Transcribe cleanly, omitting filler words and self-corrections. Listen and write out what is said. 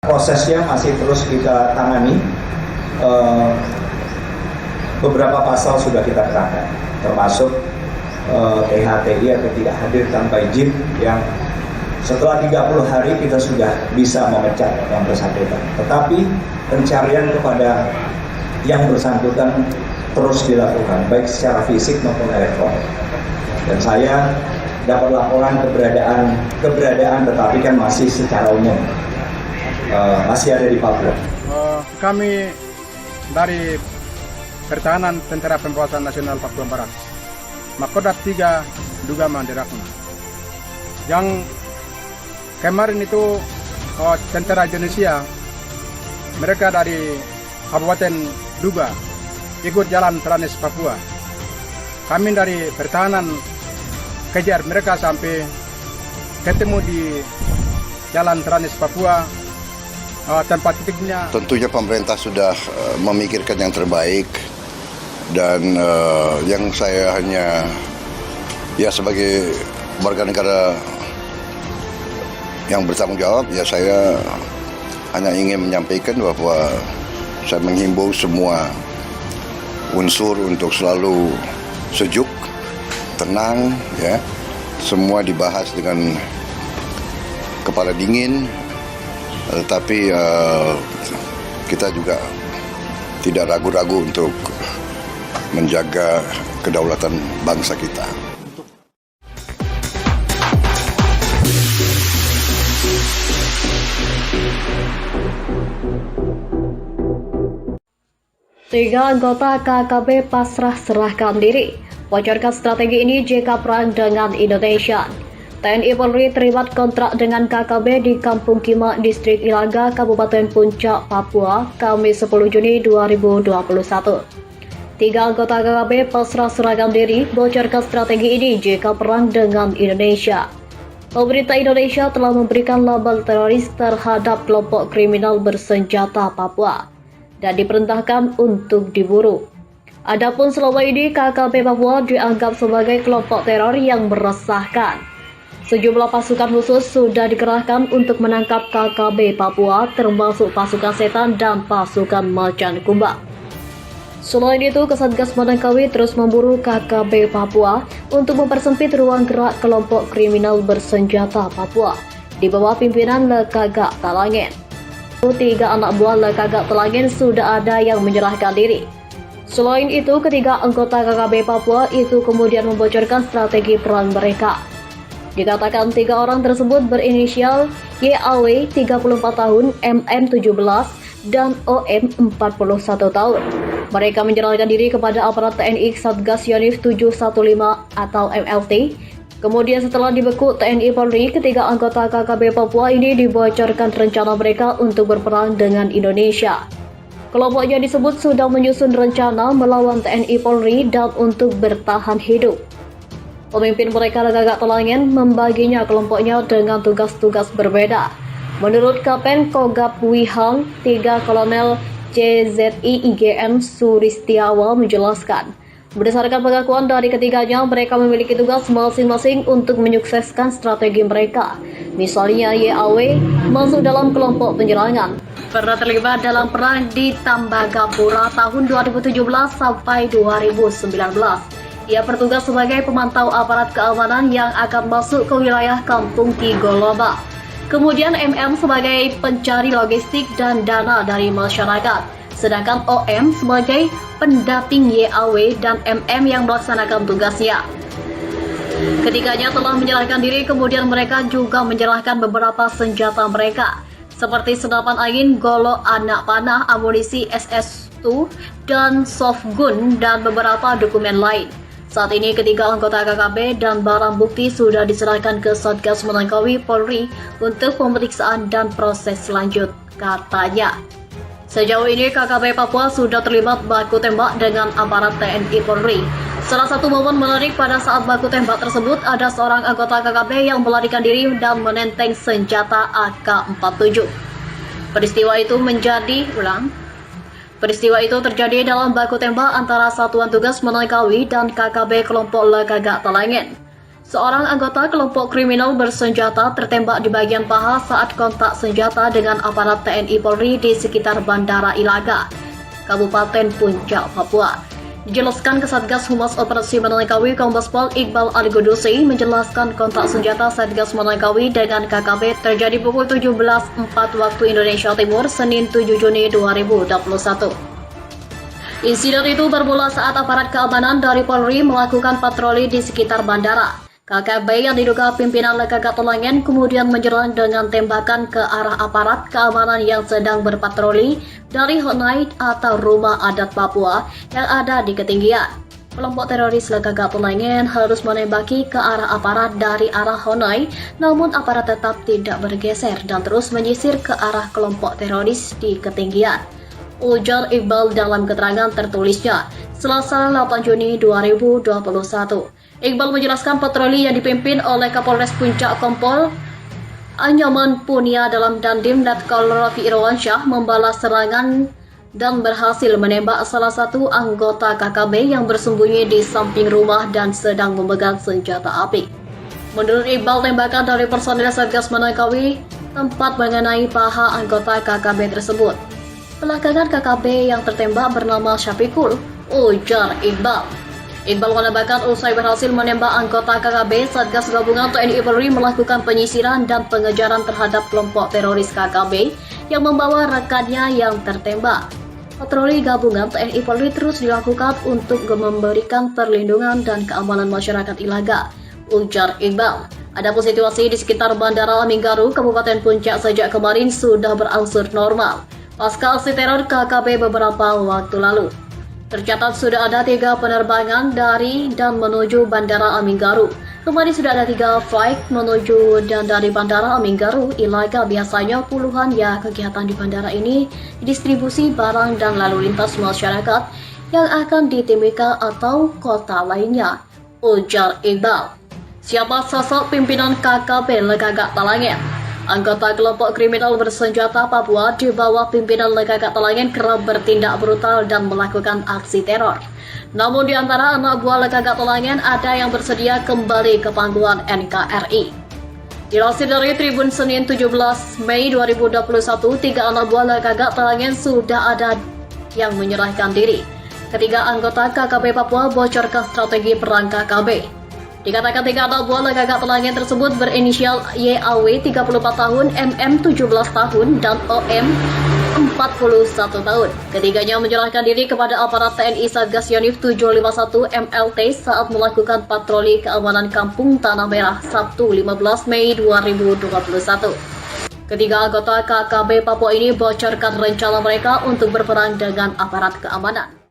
Prosesnya masih terus kita tangani. Beberapa pasal sudah kita terangkan, termasuk THTI atau tidak hadir tanpa izin, yang setelah 30 hari kita sudah bisa memecat yang bersangkutan. Tetapi pencarian kepada yang bersangkutan terus dilakukan, baik secara fisik maupun elektronik. Dan saya dapat laporan keberadaan tetapi kan masih secara umum masih ada di Papua. Kami dari Pertahanan Tentara Pembebasan Nasional Papua Barat, Makodat 3 Duga Mandirakna. Yang kemarin itu tentara Indonesia, mereka dari Kabupaten Duga ikut jalan Tranis Papua. Kami dari Pertahanan kejar mereka sampai ketemu di jalan Tranis Papua. Tempat titiknya. Tentunya pemerintah sudah memikirkan yang terbaik, dan yang saya hanya sebagai warga negara yang bertanggung jawab, saya hanya ingin menyampaikan bahwa saya menghimbau semua unsur untuk selalu sejuk, tenang, semua dibahas dengan kepala dingin. Tetapi kita juga tidak ragu-ragu untuk menjaga kedaulatan bangsa kita. Tiga anggota KKB pasrah serahkan diri. Bocorkan strategi ini jika perang dengan Indonesia. TNI Polri terlibat kontrak dengan KKB di Kampung Kima, Distrik Ilaga, Kabupaten Puncak, Papua, Kamis 10 Juni 2021. Tiga anggota KKB pasrah serahkan diri bocorkan strategi ini jika perang dengan Indonesia. Pemerintah Indonesia telah memberikan label teroris terhadap kelompok kriminal bersenjata Papua dan diperintahkan untuk diburu. Adapun selama ini KKB Papua dianggap sebagai kelompok teror yang meresahkan. Sejumlah pasukan khusus sudah dikerahkan untuk menangkap KKB Papua, termasuk pasukan setan dan pasukan macan kumbang. Selain itu, Kesatgas Manangkawi terus memburu KKB Papua untuk mempersempit ruang gerak kelompok kriminal bersenjata Papua di bawah pimpinan Lekagak Talangin. Tiga anak buah Lekagak Talangin sudah ada yang menyerahkan diri. Selain itu, ketiga anggota KKB Papua itu kemudian membocorkan strategi perang mereka. Dikatakan tiga orang tersebut berinisial YAW 34 tahun, MM 17, dan OM 41 tahun. Mereka menyerahkan diri kepada aparat TNI Satgas Yonif 715 atau MLT. Kemudian setelah dibekuk TNI Polri, ketiga anggota KKB Papua ini dibocorkan rencana mereka untuk berperang dengan Indonesia. Kelompoknya disebut sudah menyusun rencana melawan TNI Polri dan untuk bertahan hidup. Pemimpin mereka Lekagak Talangin membaginya kelompoknya dengan tugas-tugas berbeda. Menurut Kapen Kogab Wihang, 3 Kolonel CZI IGN Suristiawa menjelaskan, berdasarkan pengakuan dari ketiganya, mereka memiliki tugas masing-masing untuk menyukseskan strategi mereka. Misalnya YAW masuk dalam kelompok penyerangan, pernah terlibat dalam perang di Tambagapura tahun 2017 sampai 2019. Ia bertugas sebagai pemantau aparat keamanan yang akan masuk ke wilayah Kampung Tigoloba. Kemudian MM sebagai pencari logistik dan dana dari masyarakat. Sedangkan OM sebagai pendamping YAW dan MM yang melaksanakan tugasnya. Ketiganya telah menyerahkan diri, kemudian mereka juga menyerahkan beberapa senjata mereka, seperti senapan angin, golok anak panah, amunisi SS2, dan softgun, dan beberapa dokumen lain. Saat ini ketiga anggota KKB dan barang bukti sudah diserahkan ke Satgas Manangkawi Polri untuk pemeriksaan dan proses selanjut, katanya. Sejauh ini KKB Papua sudah terlibat baku tembak dengan aparat TNI Polri. Salah satu momen menarik pada saat baku tembak tersebut, ada seorang anggota KKB yang melarikan diri dan menenteng senjata AK-47. Peristiwa itu terjadi dalam baku tembak antara Satuan Tugas Manangkawi dan KKB kelompok Lekagak Talangin. Seorang anggota kelompok kriminal bersenjata tertembak di bagian paha saat kontak senjata dengan aparat TNI Polri di sekitar Bandara Ilaga, Kabupaten Puncak, Papua. Dijelaskan Kasatgas Humas Operasi Manalikawi Kombes Pol Iqbal Al-Qudusi menjelaskan kontak senjata Satgas Manalikawi dengan KKB terjadi pukul 17.04 waktu Indonesia Timur, Senin 7 Juni 2021. Insiden itu bermula saat aparat keamanan dari Polri melakukan patroli di sekitar bandara. KKB yang diduga pimpinan Lekagak Telangen kemudian menyerang dengan tembakan ke arah aparat keamanan yang sedang berpatroli dari Honai atau Rumah Adat Papua yang ada di ketinggian. Kelompok teroris Lekagak Telangen harus menembaki ke arah aparat dari arah Honai, namun aparat tetap tidak bergeser dan terus menyisir ke arah kelompok teroris di ketinggian. Ujar Iqbal dalam keterangan tertulisnya, Selasa 8 Juni 2021. Iqbal menjelaskan patroli yang dipimpin oleh Kapolres Puncak Kompol Anyaman Punia dalam Dandim Letkol Rafi Irwansyah membalas serangan dan berhasil menembak salah satu anggota KKB yang bersembunyi di samping rumah dan sedang memegang senjata api. Menurut Iqbal, tembakan dari personil Satgas Manalikawi tempat mengenai paha anggota KKB tersebut. Belakangan KKB yang tertembak bernama Syafikul, ujar Iqbal. Iqbal menambahkan usai berhasil menembak anggota KKB, Satgas Gabungan TNI Polri melakukan penyisiran dan pengejaran terhadap kelompok teroris KKB yang membawa rekannya yang tertembak. Patroli gabungan TNI Polri terus dilakukan untuk memberikan perlindungan dan keamanan masyarakat Ilaga, ujar Iqbal. Adapun situasi di sekitar Bandara Aminggaru, Kabupaten Puncak sejak kemarin sudah berangsur normal pasca aksi teror KKB beberapa waktu lalu. Tercatat sudah ada 3 penerbangan dari dan menuju Bandara Aminggaru. Kemarin sudah ada 3 flight menuju dan dari Bandara Aminggaru, Ilaga. Biasanya puluhan ya kegiatan di bandara ini distribusi barang dan lalu lintas masyarakat yang akan di Timika atau kota lainnya, ujar Iqbal. Siapa sosok pimpinan KKB Lekagak Telangen? Anggota kelompok kriminal bersenjata Papua di bawah pimpinan Lekagak Telangen kerap bertindak brutal dan melakukan aksi teror. Namun di antara anak buah Lekagak Telangen ada yang bersedia kembali ke pangkuan NKRI. Dilansir dari Tribun Senin 17 Mei 2021, 3 anak buah Lekagak Telangen sudah ada yang menyerahkan diri. Ketiga anggota KKB Papua bocorkan strategi perang KKB. Dikatakan 3 anak buah Lekagak Telangen tersebut berinisial YAW 34 tahun, MM 17 tahun, dan OM 41 tahun. Ketiganya menyerahkan diri kepada aparat TNI Satgas Yonif 751 MLT saat melakukan patroli keamanan Kampung Tanah Merah Sabtu 15 Mei 2021. Ketiga anggota KKB Papua ini bocorkan rencana mereka untuk berperang dengan aparat keamanan.